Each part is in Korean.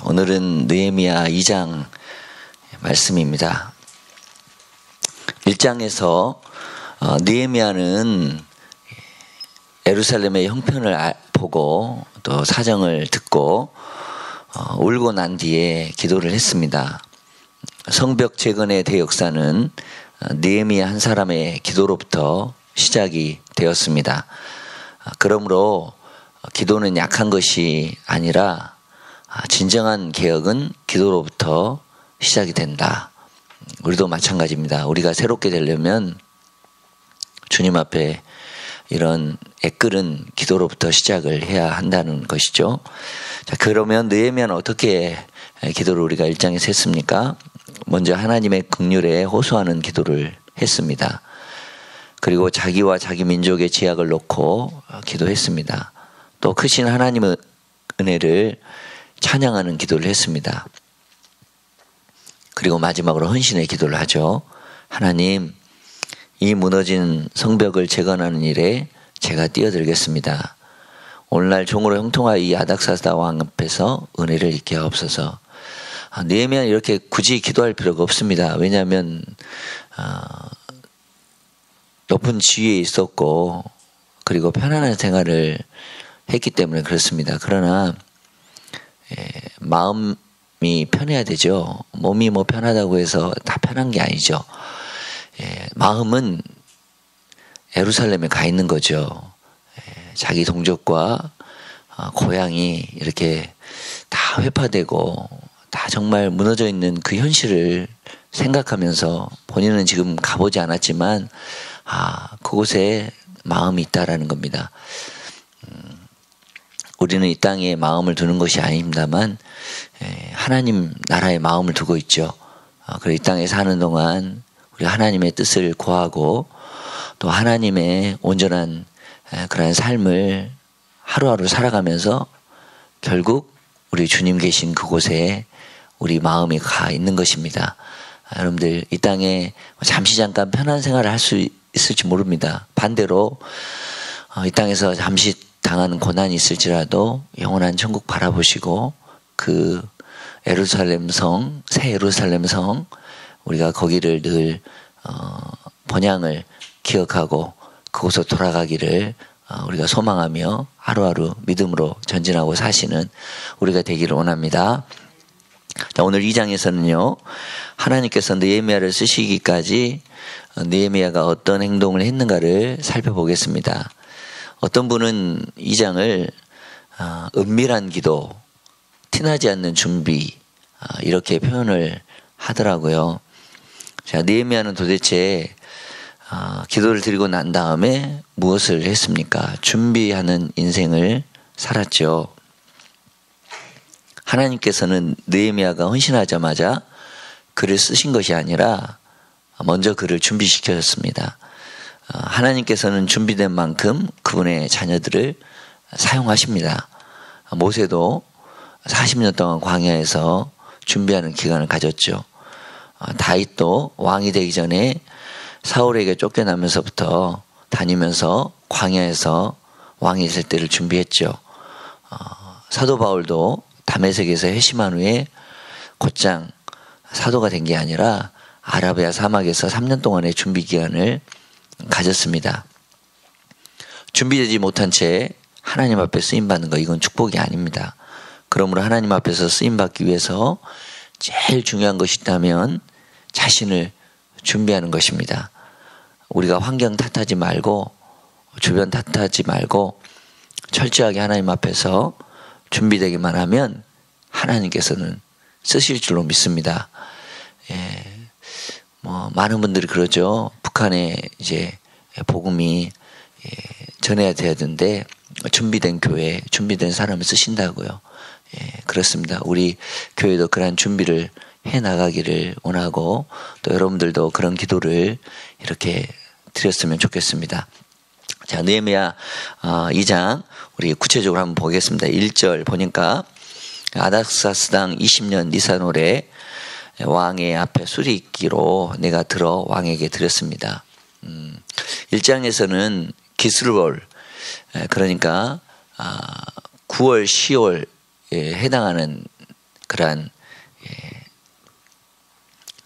오늘은 느헤미야 2장 말씀입니다. 1장에서 느헤미야는 예루살렘의 형편을 보고 또 사정을 듣고 울고 난 뒤에 기도를 했습니다. 성벽 재건의 대역사는 느헤미야 한 사람의 기도로부터 시작이 되었습니다. 그러므로 기도는 약한 것이 아니라 진정한 개혁은 기도로부터 시작이 된다. 우리도 마찬가지입니다. 우리가 새롭게 되려면 주님 앞에 이런 애끓은 기도로부터 시작을 해야 한다는 것이죠. 자, 그러면 느헤미야는 어떻게 기도를 우리가 1장에서 했습니까? 먼저 하나님의 긍휼에 호소하는 기도를 했습니다. 그리고 자기와 자기 민족의 죄악을 놓고 기도했습니다. 또 크신 하나님의 은혜를 찬양하는 기도를 했습니다. 그리고 마지막으로 헌신의 기도를 하죠. 하나님, 이 무너진 성벽을 재건하는 일에 제가 뛰어들겠습니다. 오늘날 종으로 형통하여 이 아닥사스다 왕 앞에서 은혜를 입게 하옵소서. 느헤미야는 이렇게 굳이 기도할 필요가 없습니다. 왜냐하면 높은 지위에 있었고 그리고 편안한 생활을 했기 때문에 그렇습니다. 그러나 마음이 편해야 되죠. 몸이 편하다고 해서 다 편한 게 아니죠. 마음은 예루살렘에 가 있는 거죠. 자기 동족과 고향이 이렇게 다 회파되고 다 정말 무너져 있는 그 현실을 생각하면서 본인은 지금 가보지 않았지만 그곳에 마음이 있다라는 겁니다. 우리는 이 땅에 마음을 두는 것이 아닙니다만 하나님 나라에 마음을 두고 있죠. 그리고 이 땅에 사는 동안 우리 하나님의 뜻을 구하고 또 하나님의 온전한 그런 삶을 하루하루 살아가면서 결국 우리 주님 계신 그곳에 우리 마음이 가 있는 것입니다. 여러분들 이 땅에 잠시 잠깐 편한 생활을 할 수 있을지 모릅니다. 반대로 이 땅에서 잠시 당하는 고난이 있을지라도 영원한 천국 바라보시고 그 예루살렘 성, 새 예루살렘 성 우리가 거기를 늘 번향을 기억하고 그곳으로 돌아가기를 우리가 소망하며 하루하루 믿음으로 전진하고 사시는 우리가 되기를 원합니다. 자, 오늘 2장에서는요. 하나님께서 느헤미야를 쓰시기까지 느헤미야가 어떤 행동을 했는가를 살펴보겠습니다. 어떤 분은 2장을 은밀한 기도, 티나지 않는 준비 이렇게 표현을 하더라고요. 자, 느헤미야는 도대체 기도를 드리고 난 다음에 무엇을 했습니까? 준비하는 인생을 살았죠. 하나님께서는 느헤미야가 헌신하자마자 그를 쓰신 것이 아니라 먼저 그를 준비시켰습니다. 하나님께서는 준비된 만큼 그분의 자녀들을 사용하십니다. 모세도 40년 동안 광야에서 준비하는 기간을 가졌죠. 다윗도 왕이 되기 전에 사울에게 쫓겨나면서부터 다니면서 광야에서 왕이 될 때를 준비했죠. 사도 바울도 다메섹에서 회심한 후에 곧장 사도가 된 게 아니라 아라비아 사막에서 3년 동안의 준비 기간을 가졌습니다. 준비되지 못한 채 하나님 앞에 쓰임받는 거 이건 축복이 아닙니다. 그러므로 하나님 앞에서 쓰임받기 위해서 제일 중요한 것이 있다면 자신을 준비하는 것입니다. 우리가 환경 탓하지 말고 주변 탓하지 말고 철저하게 하나님 앞에서 준비되기만 하면 하나님께서는 쓰실 줄로 믿습니다. 많은 분들이 그러죠. 북한에 이제 복음이 전해야 돼야 되는데 준비된 교회, 준비된 사람을 쓰신다고요. 그렇습니다. 우리 교회도 그러한 준비를 해 나가기를 원하고 또 여러분들도 그런 기도를 이렇게 드렸으면 좋겠습니다. 자, 느헤미야 2장 우리 구체적으로 한번 보겠습니다. 1절 보니까 아닥사스당 20년 니산월에 왕의 앞에 술이 있기로 내가 들어 왕에게 드렸습니다. 1장에서는 기슬월 그러니까 9월 10월에 해당하는 그러한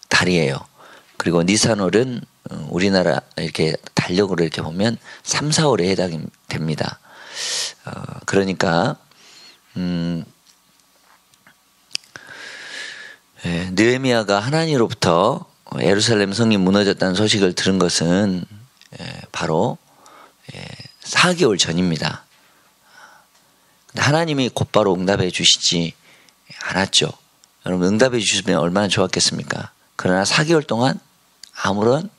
달이에요. 그리고 니산월은 우리나라 이렇게 달력으로 이렇게 보면 3, 4월에 해당이 됩니다. 그러니까 느헤미야가 하나님으로부터 예루살렘 성이 무너졌다는 소식을 들은 것은 바로 4개월 전입니다. 하나님이 곧바로 응답해 주시지 않았죠. 여러분 응답해 주시면 얼마나 좋았겠습니까? 그러나 4개월 동안 아무런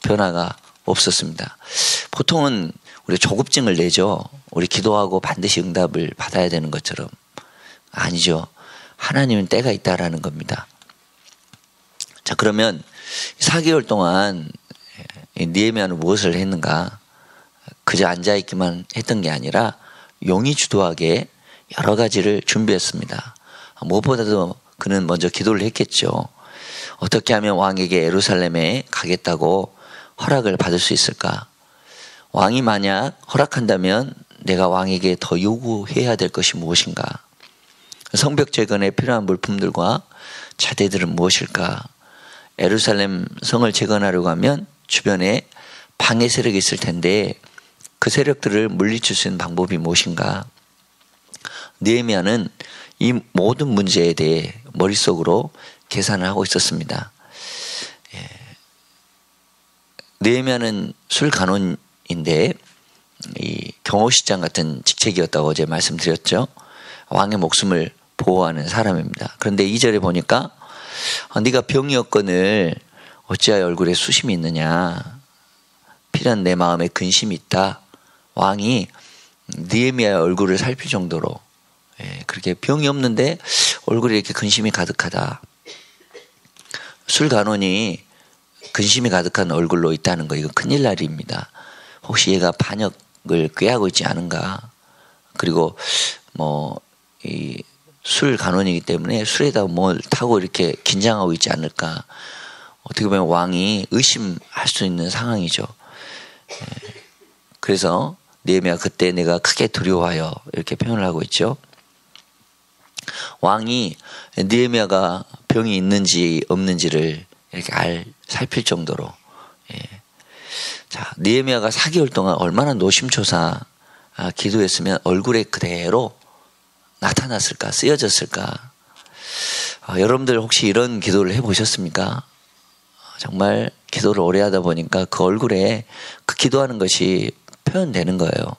변화가 없었습니다. 보통은 우리 조급증을 내죠. 우리 기도하고 반드시 응답을 받아야 되는 것처럼. 아니죠. 하나님은 때가 있다라는 겁니다. 자, 그러면 4개월 동안 느헤미야는 무엇을 했는가? 그저 앉아있기만 했던 게 아니라 용이 주도하게 여러 가지를 준비했습니다. 무엇보다도 그는 먼저 기도를 했겠죠. 어떻게 하면 왕에게 예루살렘에 가겠다고 허락을 받을 수 있을까? 왕이 만약 허락한다면 내가 왕에게 더 요구해야 될 것이 무엇인가? 성벽 재건에 필요한 물품들과 자재들은 무엇일까? 예루살렘 성을 재건하려고 하면 주변에 방해 세력이 있을 텐데 그 세력들을 물리칠 수 있는 방법이 무엇인가? 느헤미야는 이 모든 문제에 대해 머릿속으로 계산을 하고 있었습니다. 느헤미야는 술간원인데 이 경호시장 같은 직책이었다고 어제 말씀드렸죠. 왕의 목숨을 보호하는 사람입니다. 그런데 2절에 보니까 네가 병이었거늘 어찌하여 얼굴에 수심이 있느냐? 필연 내 마음에 근심이 있다. 왕이 느헤미야의 얼굴을 살필 정도로 그렇게 병이 없는데 얼굴에 이렇게 근심이 가득하다. 술간원이 근심이 가득한 얼굴로 있다는 거 이거 큰일 날입니다. 혹시 얘가 반역을 꾀하고 있지 않은가? 그리고 이 술간원이기 때문에 술에다 뭘 타고 이렇게 긴장하고 있지 않을까? 어떻게 보면 왕이 의심할 수 있는 상황이죠. 그래서 느헤미야 그때 내가 크게 두려워하여 이렇게 표현을 하고 있죠. 왕이 느헤미야가 병이 있는지 없는지를 이렇게 살필 정도로. 자, 느헤미야가 4개월 동안 얼마나 노심초사 기도했으면 얼굴에 그대로 나타났을까, 쓰여졌을까. 여러분들 혹시 이런 기도를 해보셨습니까? 정말 기도를 오래 하다 보니까 그 얼굴에 그 기도하는 것이 표현되는 거예요.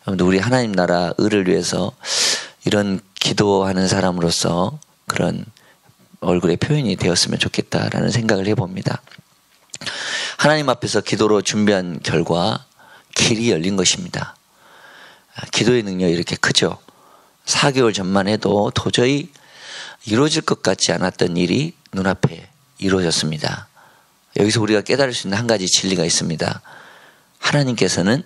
여러분들 우리 하나님 나라 의를 위해서 이런 기도하는 사람으로서 그런 얼굴에 표현이 되었으면 좋겠다라는 생각을 해봅니다. 하나님 앞에서 기도로 준비한 결과 길이 열린 것입니다. 기도의 능력이 이렇게 크죠. 4개월 전만 해도 도저히 이루어질 것 같지 않았던 일이 눈앞에 이루어졌습니다. 여기서 우리가 깨달을 수 있는 한 가지 진리가 있습니다. 하나님께서는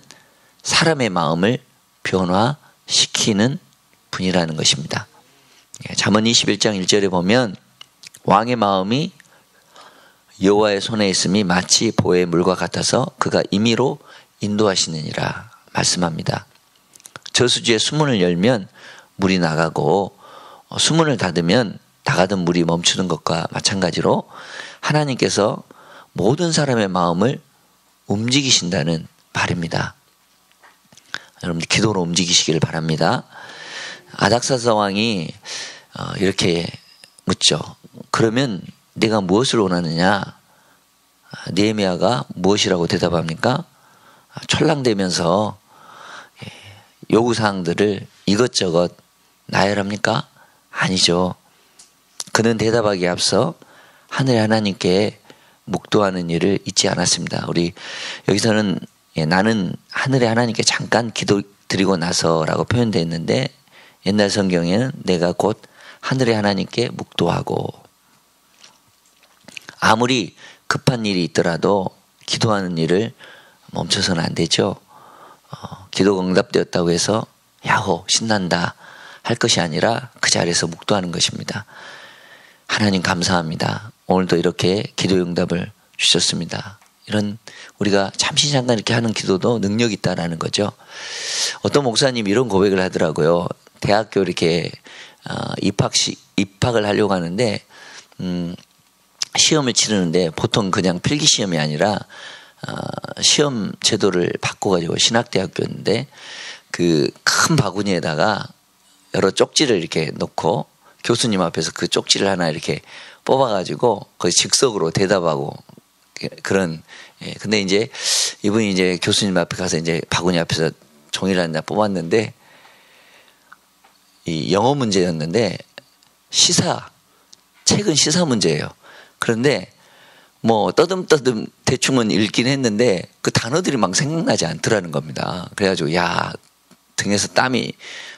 사람의 마음을 변화시키는 분이라는 것입니다. 잠언 21장 1절에 보면 왕의 마음이 여호와의 손에 있음이 마치 보의 물과 같아서 그가 임의로 인도하시느니라 말씀합니다. 저수지에 수문을 열면 물이 나가고 수문을 닫으면 나가던 물이 멈추는 것과 마찬가지로 하나님께서 모든 사람의 마음을 움직이신다는 말입니다. 여러분들 기도로 움직이시기를 바랍니다. 아닥사스다 왕이 이렇게 묻죠. 그러면 내가 무엇을 원하느냐? 느헤미야가 무엇이라고 대답합니까? 철랑대면서 요구사항들을 이것저것 나열합니까? 아니죠. 그는 대답하기에 앞서 하늘의 하나님께 묵도하는 일을 잊지 않았습니다. 우리 여기서는 나는 하늘의 하나님께 잠깐 기도 드리고 나서라고 표현되어 있는데 옛날 성경에는 내가 곧 하늘의 하나님께 묵도하고 아무리 급한 일이 있더라도 기도하는 일을 멈춰서는 안 되죠. 기도가 응답되었다고 해서 야호 신난다 할 것이 아니라 그 자리에서 묵도하는 것입니다. 하나님 감사합니다. 오늘도 이렇게 기도의 응답을 주셨습니다. 이런 우리가 잠시 잠깐 이렇게 하는 기도도 능력이 있다라는 거죠. 어떤 목사님이 이런 고백을 하더라고요. 대학교 이렇게 입학을 하려고 하는데 시험을 치르는데 보통 그냥 필기 시험이 아니라 시험 제도를 바꿔가지고 신학대학교인데 그 큰 바구니에다가 여러 쪽지를 이렇게 놓고 교수님 앞에서 그 쪽지를 하나 이렇게 뽑아가지고 거의 즉석으로 대답하고 그런. 근데 이제 이분이 이제 교수님 앞에 가서 이제 바구니 앞에서 종이를 하나 뽑았는데 이 영어 문제였는데 책은 시사 문제예요. 그런데 뭐 떠듬떠듬 대충은 읽긴 했는데 그 단어들이 막 생각나지 않더라는 겁니다. 그래가지고 야 등에서 땀이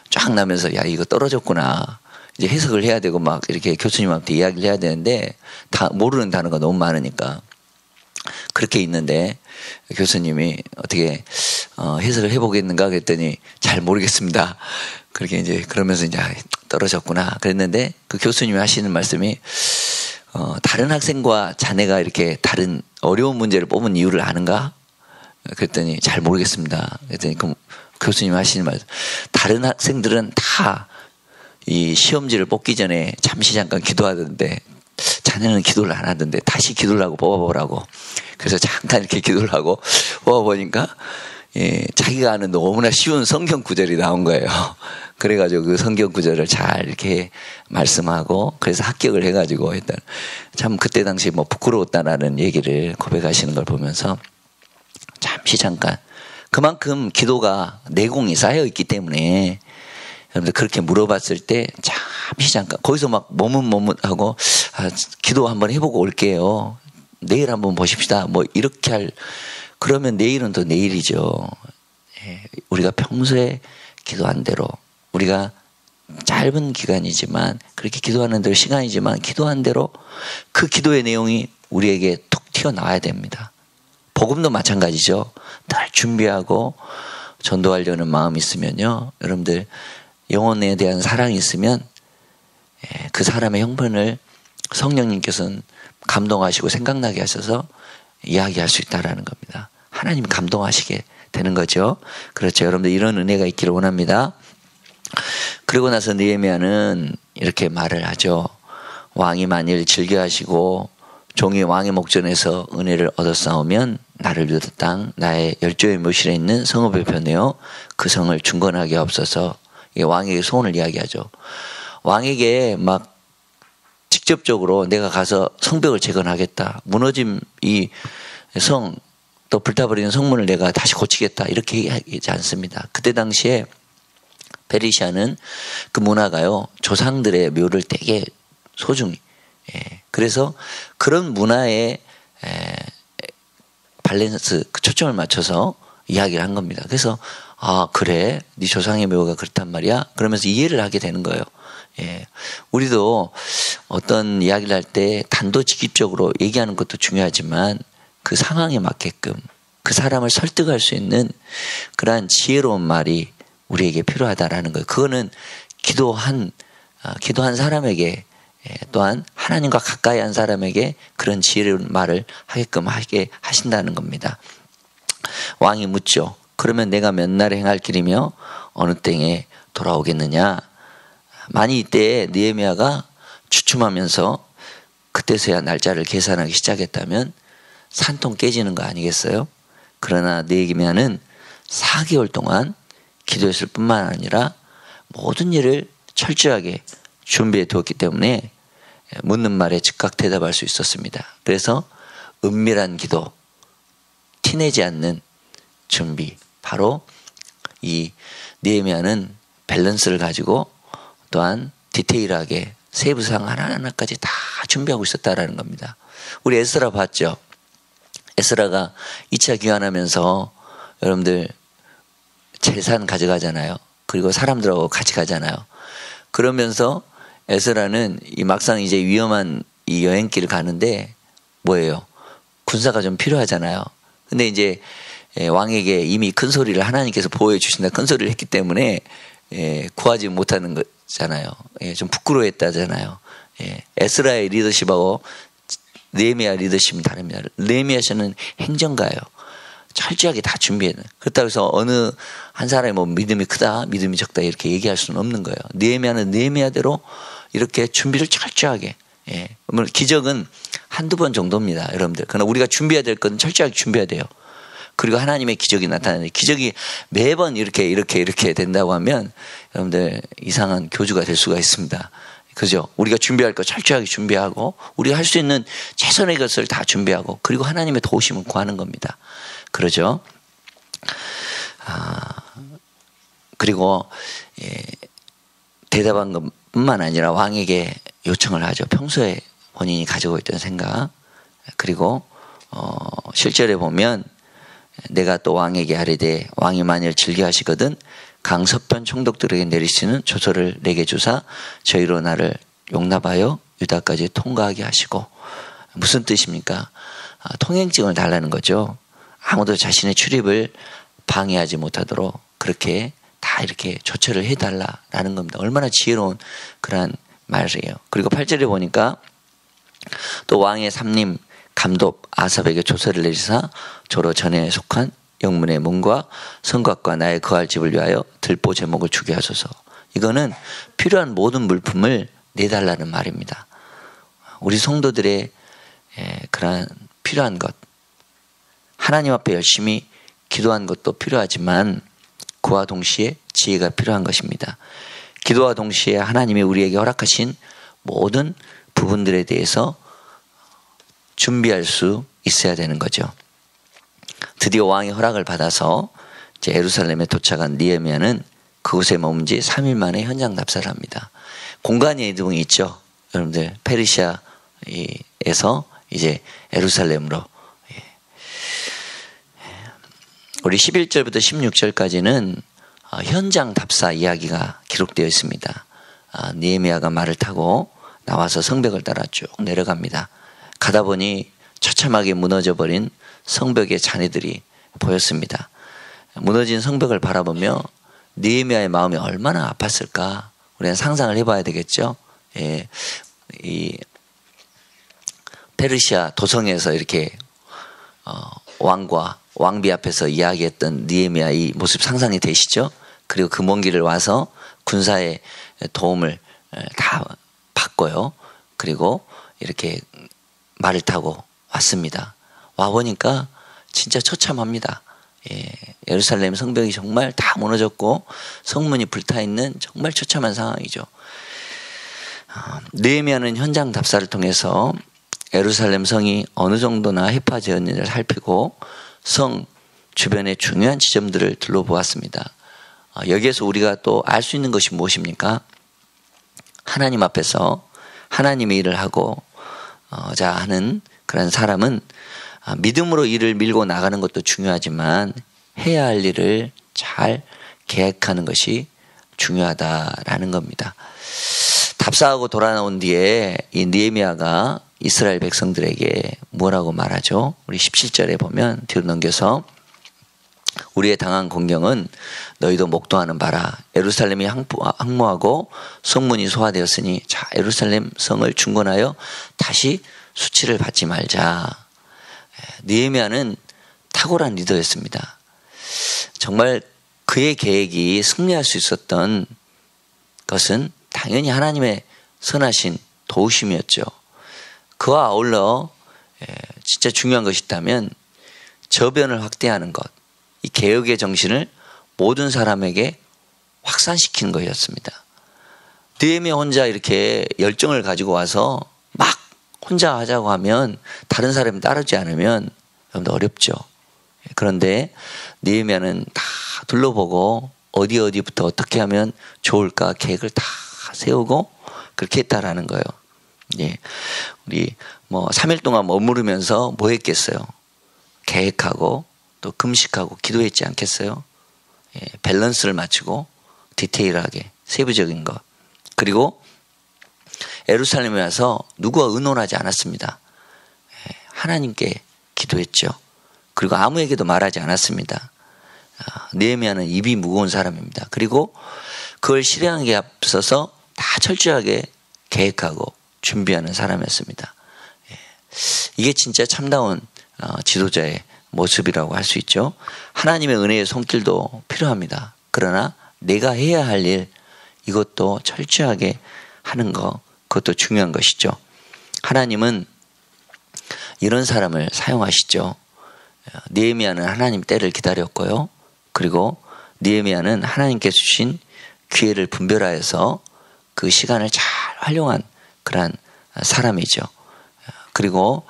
쫙 나면서 야 이거 떨어졌구나. 이제 해석을 해야 되고 막 이렇게 교수님한테 이야기를 해야 되는데 다 모르는 단어가 너무 많으니까 그렇게 있는데 교수님이 어떻게 해석을 해보겠는가 그랬더니 잘 모르겠습니다. 그렇게 이제 그러면서 이제 떨어졌구나 그랬는데 그 교수님이 하시는 말씀이 다른 학생과 자네가 이렇게 다른 어려운 문제를 뽑은 이유를 아는가? 그랬더니 잘 모르겠습니다. 그랬더니 그 교수님이 하시는 말씀 다른 학생들은 다 이 시험지를 뽑기 전에 잠시 잠깐 기도하던데 자네는 기도를 안 하던데 다시 기도를 하고 뽑아보라고. 그래서 잠깐 이렇게 기도를 하고 뽑아보니까 자기가 아는 너무나 쉬운 성경 구절이 나온 거예요. 그래가지고 그 성경 구절을 잘 이렇게 말씀하고 그래서 합격을 해가지고 일단 참 그때 당시 뭐 부끄러웠다라는 얘기를 고백하시는 걸 보면서 잠시 잠깐 그만큼 기도가 내공이 쌓여 있기 때문에 여러분들 그렇게 물어봤을 때 잠시 잠깐 거기서 막 머뭇머뭇하고 기도 한번 해보고 올게요. 내일 한번 보십시다. 뭐 이렇게 그러면 내일은 또 내일이죠. 우리가 평소에 기도한 대로 우리가 짧은 기간이지만 그렇게 기도하는 대로 시간이지만 기도한 대로 그 기도의 내용이 우리에게 톡 튀어나와야 됩니다. 복음도 마찬가지죠. 늘 준비하고 전도하려는 마음이 있으면요. 여러분들 영혼에 대한 사랑이 있으면 그 사람의 형편을 성령님께서는 감동하시고 생각나게 하셔서 이야기할 수 있다라는 겁니다. 하나님 감동하시게 되는 거죠. 그렇죠. 여러분들 이런 은혜가 있기를 원합니다. 그러고 나서 느헤미야는 이렇게 말을 하죠. 왕이 만일 즐겨하시고 종이 왕의 목전에서 은혜를 얻었사오면 나를 비롯한 땅 나의 열조의 묘실에 있는 성읍을 변해어 그 성을 중건하게 없어서 왕에게 소원을 이야기하죠. 왕에게 막 직접적으로 내가 가서 성벽을 재건하겠다. 무너진 이 성 또 불타버리는 성문을 내가 다시 고치겠다. 이렇게 얘기하지 않습니다. 그때 당시에 페르시아는 그 문화가요. 조상들의 묘를 되게 소중히. 그래서 그런 문화에 밸런스, 초점을 맞춰서 이야기를 한 겁니다. 그래서 그래 네 조상의 묘가 그렇단 말이야. 그러면서 이해를 하게 되는 거예요. 우리도 어떤 이야기를 할 때 단도직입적으로 얘기하는 것도 중요하지만 그 상황에 맞게끔 그 사람을 설득할 수 있는 그러한 지혜로운 말이 우리에게 필요하다라는 거예요. 그거는 기도한 사람에게 또한 하나님과 가까이 한 사람에게 그런 지혜로운 말을 하게끔 하게 하신다는 겁니다. 왕이 묻죠. 그러면 내가 몇 날에 행할 길이며 어느 땡에 돌아오겠느냐. 만일 이때 느헤미야가 주춤하면서 그때서야 날짜를 계산하기 시작했다면 산통 깨지는 거 아니겠어요? 그러나 느헤미야는 4개월 동안 기도했을 뿐만 아니라 모든 일을 철저하게 준비해 두었기 때문에 묻는 말에 즉각 대답할 수 있었습니다. 그래서 은밀한 기도, 티내지 않는 준비, 바로 이 느헤미야는 밸런스를 가지고 또한 디테일하게 세부사항 하나하나까지 다 준비하고 있었다라는 겁니다. 우리 에스라 봤죠? 에스라가 2차 귀환하면서 여러분들 재산 가져가잖아요. 그리고 사람들하고 같이 가잖아요. 그러면서 에스라는 이 막상 이제 위험한 이 여행길을 가는데 뭐예요? 군사가 좀 필요하잖아요. 근데 이제 왕에게 이미 큰 소리를 하나님께서 보호해 주신다 큰 소리를 했기 때문에 구하지 못하는 거잖아요. 좀 부끄러워했다잖아요. 에스라의 리더십하고 느헤미야 리더십은 다릅니다. 느헤미야 씨는 행정가예요. 철저하게 다 준비해야 돼. 그렇다고 해서 어느 한 사람이 뭐 믿음이 크다, 믿음이 적다 이렇게 얘기할 수는 없는 거예요. 느헤미야는 느헤미야대로 이렇게 준비를 철저하게. 예. 기적은 한두 번 정도입니다, 여러분들. 그러나 우리가 준비해야 될 건 철저하게 준비해야 돼요. 그리고 하나님의 기적이 나타나는, 기적이 매번 이렇게 된다고 하면 여러분들 이상한 교주가 될 수가 있습니다. 그죠? 우리가 준비할 거 철저하게 준비하고, 우리가 할 수 있는 최선의 것을 다 준비하고, 그리고 하나님의 도우심을 구하는 겁니다. 그러죠? 그리고, 대답한 것뿐만 아니라 왕에게 요청을 하죠. 평소에 본인이 가지고 있던 생각. 그리고, 실제로 보면, 내가 또 왕에게 하리되 왕이 만일 즐겨하시거든 강서편 총독들에게 내리시는 조서를 내게 주사 저희로 나를 용납하여 유다까지 통과하게 하시고. 무슨 뜻입니까? 통행증을 달라는 거죠. 아무도 자신의 출입을 방해하지 못하도록 그렇게 다 이렇게 조처를 해달라라는 겁니다. 얼마나 지혜로운 그러한 말이에요. 그리고 8절에 보니까 또 왕의 삼림 감독 아삽에게 조서를 내리사 조로 전에 속한 영문의 문과 성곽과 나의 거할 집을 위하여 들보 제목을 주게 하소서. 이거는 필요한 모든 물품을 내달라는 말입니다. 우리 성도들의 그러한 필요한 것, 하나님 앞에 열심히 기도한 것도 필요하지만 그와 동시에 지혜가 필요한 것입니다. 기도와 동시에 하나님이 우리에게 허락하신 모든 부분들에 대해서 준비할 수 있어야 되는 거죠. 드디어 왕의 허락을 받아서 이제 예루살렘에 도착한 느헤미야는 그곳에 머문 지 3일 만에 현장 답사를 합니다. 공간의 이동이 있죠. 여러분들 페르시아에서 이제 예루살렘으로. 우리 11절부터 16절까지는 현장 답사 이야기가 기록되어 있습니다. 느헤미야가 말을 타고 나와서 성벽을 따라 쭉 내려갑니다. 가다 보니 처참하게 무너져버린 성벽의 잔해들이 보였습니다. 무너진 성벽을 바라보며 느헤미야의 마음이 얼마나 아팠을까 우리는 상상을 해봐야 되겠죠. 이 페르시아 도성에서 이렇게 왕과 왕비 앞에서 이야기했던 느헤미야 이 모습 상상이 되시죠? 그리고 그 먼 길을 와서 군사의 도움을 다 받고요. 그리고 이렇게 말을 타고 왔습니다. 와보니까 진짜 처참합니다. 예루살렘 성벽이 정말 다 무너졌고 성문이 불타있는 정말 처참한 상황이죠. 느헤미야는 현장 답사를 통해서 예루살렘 성이 어느 정도나 해파되었는지를 살피고 성 주변의 중요한 지점들을 둘러보았습니다. 여기에서 우리가 또 알 수 있는 것이 무엇입니까? 하나님 앞에서 하나님의 일을 하고 자 하는 그런 사람은 믿음으로 일을 밀고 나가는 것도 중요하지만 해야 할 일을 잘 계획하는 것이 중요하다라는 겁니다. 답사하고 돌아 나온 뒤에 이 느헤미야가 이스라엘 백성들에게 뭐라고 말하죠? 우리 17절에 보면 뒤로 넘겨서 우리의 당한 공경은 너희도 목도하는 바라. 예루살렘이 항모하고 성문이 소화되었으니 자 예루살렘 성을 중건하여 다시 수치를 받지 말자. 느헤미야는 탁월한 리더였습니다. 정말 그의 계획이 승리할 수 있었던 것은 당연히 하나님의 선하신 도우심이었죠. 그와 아울러 진짜 중요한 것이 있다면 저변을 확대하는 것, 이 개혁의 정신을 모든 사람에게 확산시키는 것이었습니다. 느헤미야 혼자 이렇게 열정을 가지고 와서 막 혼자 하자고 하면 다른 사람이 따르지 않으면 여러분들 어렵죠. 그런데 느헤미야는 다 둘러보고 어디부터 어떻게 하면 좋을까 계획을 다 세우고 그렇게 했다라는 거예요. 우리 3일 동안 머무르면서 뭐 했겠어요? 계획하고 또 금식하고 기도했지 않겠어요? 밸런스를 맞추고 디테일하게 세부적인 것. 그리고 예루살렘에 와서 누구와 의논하지 않았습니다. 하나님께 기도했죠. 그리고 아무에게도 말하지 않았습니다. 느헤미야는 입이 무거운 사람입니다. 그리고 그걸 실행하기에 앞서서 다 철저하게 계획하고 준비하는 사람이었습니다. 이게 진짜 참다운 지도자의 모습이라고 할 수 있죠. 하나님의 은혜의 손길도 필요합니다. 그러나 내가 해야 할 일, 이것도 철저하게 하는 것, 그것도 중요한 것이죠. 하나님은 이런 사람을 사용하시죠. 느헤미야는 하나님 때를 기다렸고요. 그리고 느헤미야는 하나님께서 주신 기회를 분별하여서 그 시간을 잘 활용한 그러한 사람이죠. 그리고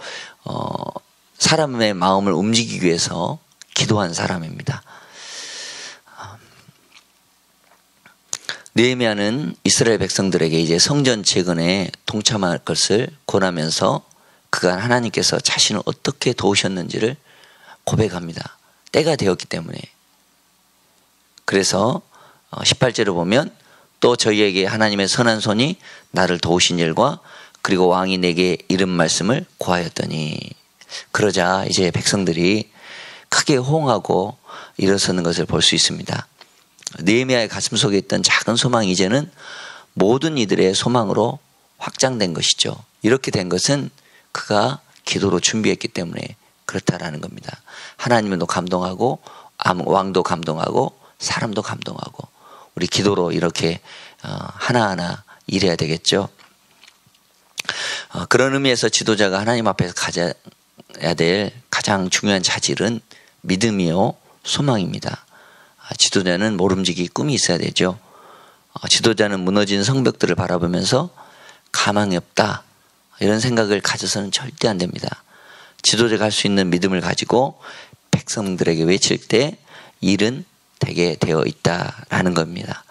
사람의 마음을 움직이기 위해서 기도한 사람입니다. 느헤미야는 이스라엘 백성들에게 이제 성전 재건에 동참할 것을 권하면서 그간 하나님께서 자신을 어떻게 도우셨는지를 고백합니다. 때가 되었기 때문에. 그래서 18절을 보면 또 저희에게 하나님의 선한 손이 나를 도우신 일과 그리고 왕이 내게 이른 말씀을 고하였더니, 그러자 이제 백성들이 크게 호응하고 일어서는 것을 볼 수 있습니다. 느헤미야의 가슴 속에 있던 작은 소망이 이제는 모든 이들의 소망으로 확장된 것이죠. 이렇게 된 것은 그가 기도로 준비했기 때문에 그렇다라는 겁니다. 하나님도 감동하고 왕도 감동하고 사람도 감동하고 우리 기도로 이렇게 하나하나 일해야 되겠죠. 그런 의미에서 지도자가 하나님 앞에서 가져야 될 가장 중요한 자질은 믿음이요 소망입니다. 지도자는 모름지기 꿈이 있어야 되죠. 지도자는 무너진 성벽들을 바라보면서 가망이 없다 이런 생각을 가져서는 절대 안 됩니다. 지도자가 할 수 있는 믿음을 가지고 백성들에게 외칠 때 일은 되게 되어 있다라는 겁니다.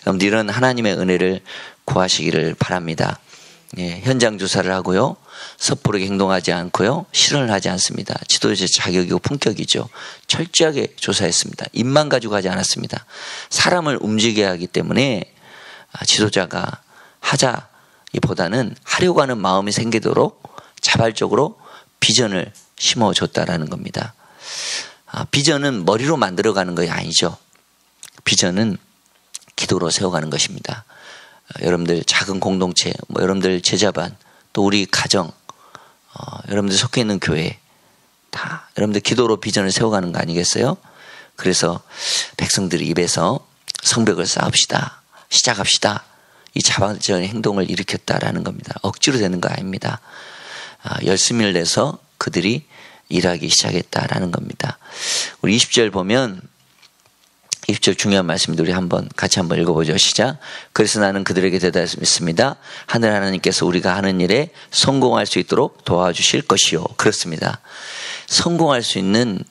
그럼 이런 하나님의 은혜를 구하시기를 바랍니다. 현장 조사를 하고요. 섣부르게 행동하지 않고요. 실언을 하지 않습니다. 지도자 자격이고 품격이죠. 철저하게 조사했습니다. 입만 가지고 하지 않았습니다. 사람을 움직여야 하기 때문에 지도자가 하자기보다는 하려고 하는 마음이 생기도록 자발적으로 비전을 심어줬다라는 겁니다. 비전은 머리로 만들어가는 것이 아니죠. 비전은 기도로 세워가는 것입니다. 여러분들 작은 공동체, 여러분들 제자반, 또 우리 가정, 여러분들 속해 있는 교회 다 여러분들 기도로 비전을 세워가는 거 아니겠어요? 그래서 백성들 입에서 성벽을 쌓읍시다, 시작합시다, 이 자발적인 행동을 일으켰다라는 겁니다. 억지로 되는 거 아닙니다. 열심을 내서 그들이 일하기 시작했다라는 겁니다. 우리 20절 보면 20절 중요한 말씀인데 우리 같이 한번 읽어보죠. 시작. 그래서 나는 그들에게 대답했습니다. 하늘 하나님께서 우리가 하는 일에 성공할 수 있도록 도와주실 것이요. 그렇습니다. 성공할 수 있는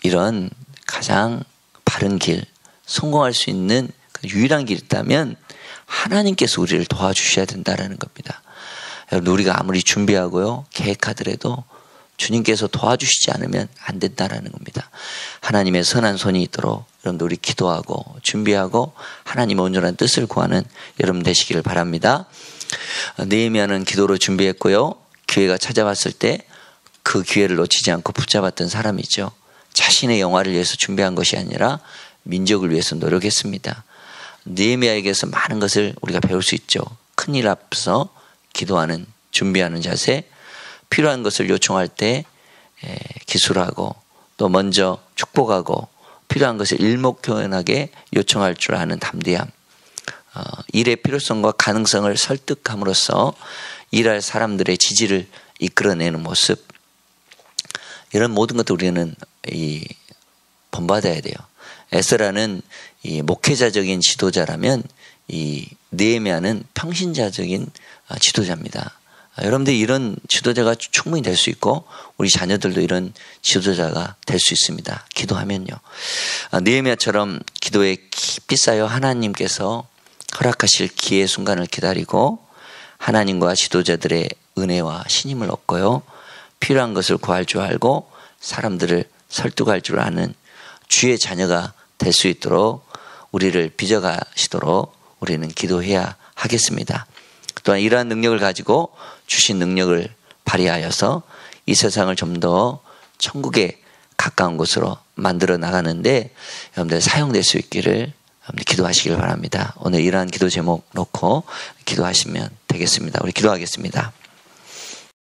이런 가장 바른 길, 성공할 수 있는 유일한 길이 있다면 하나님께서 우리를 도와주셔야 된다라는 겁니다. 여러분 우리가 아무리 준비하고요 계획하더라도 주님께서 도와주시지 않으면 안 된다라는 겁니다. 하나님의 선한 손이 있도록 여러분들 우리 기도하고 준비하고 하나님의 온전한 뜻을 구하는 여러분 되시기를 바랍니다. 느헤미야는 기도로 준비했고요. 기회가 찾아왔을 때 그 기회를 놓치지 않고 붙잡았던 사람이죠. 자신의 영화를 위해서 준비한 것이 아니라 민족을 위해서 노력했습니다. 느헤미야에게서 많은 것을 우리가 배울 수 있죠. 큰일 앞서 기도하는 준비하는 자세, 필요한 것을 요청할 때 기술하고 또 먼저 축복하고 필요한 것을 일목요연하게 요청할 줄 아는 담대함, 일의 필요성과 가능성을 설득함으로써 일할 사람들의 지지를 이끌어내는 모습, 이런 모든 것도 우리는 본받아야 돼요. 에스라는 이 목회자적인 지도자라면 이 느헤미야는 평신자적인 지도자입니다. 여러분들 이런 지도자가 충분히 될 수 있고 우리 자녀들도 이런 지도자가 될 수 있습니다. 기도하면요. 느헤미야처럼 기도에 깊이 쌓여 하나님께서 허락하실 기회의 순간을 기다리고 하나님과 지도자들의 은혜와 신임을 얻고요. 필요한 것을 구할 줄 알고 사람들을 설득할 줄 아는 주의 자녀가 될 수 있도록 우리를 빚어가시도록 우리는 기도해야 하겠습니다. 또한 이러한 능력을 가지고 주신 능력을 발휘하여서 이 세상을 좀 더 천국에 가까운 곳으로 만들어 나가는데 여러분들 사용될 수 있기를 여러분들 기도하시길 바랍니다. 오늘 이러한 기도 제목 놓고 기도하시면 되겠습니다. 우리 기도하겠습니다.